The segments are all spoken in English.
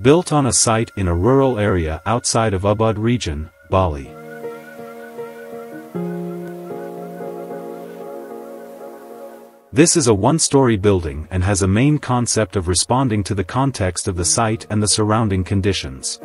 Built on a site in a rural area outside of Ubud region, Bali. This is a one-story building and has a main concept of responding to the context of the site and the surrounding conditions.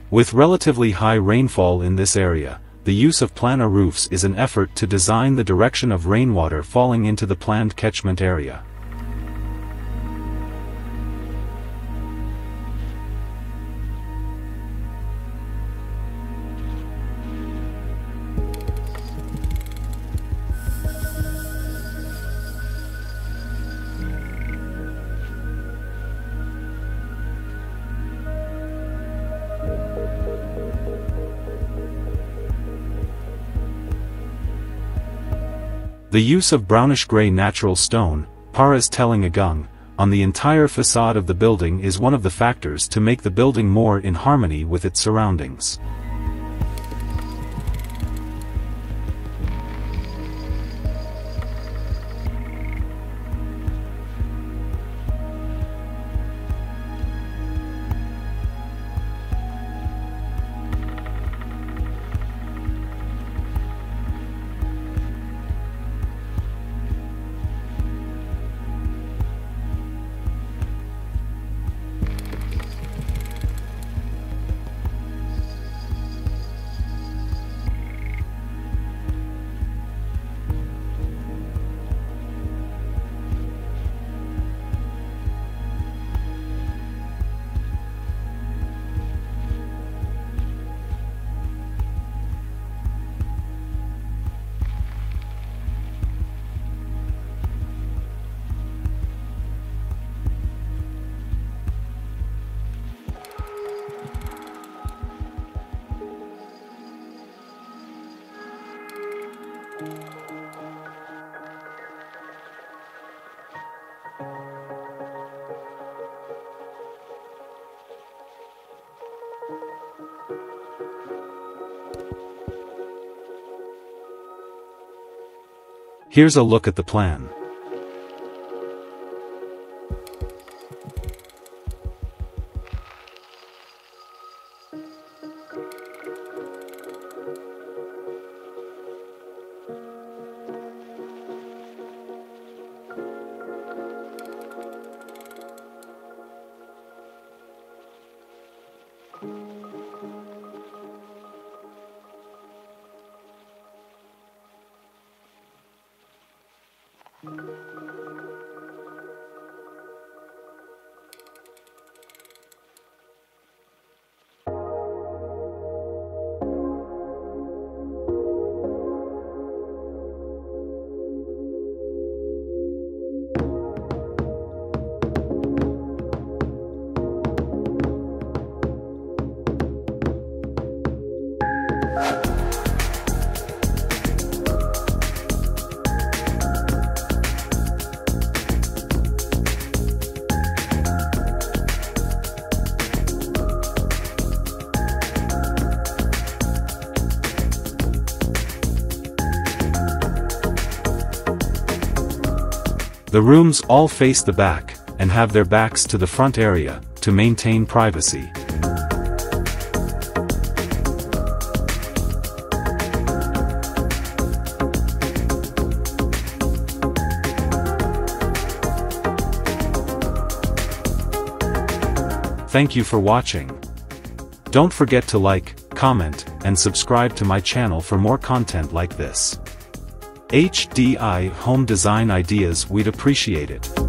With relatively high rainfall in this area, the use of plana roofs is an effort to design the direction of rainwater falling into the planned catchment area. The use of brownish-gray natural stone, paras telingagung, on the entire facade of the building is one of the factors to make the building more in harmony with its surroundings. Here's a look at the plan. The rooms all face the back, and have their backs to the front area, to maintain privacy. Thank you for watching. Don't forget to like, comment, and subscribe to my channel for more content like this. HDI Home Design Ideas, we'd appreciate it.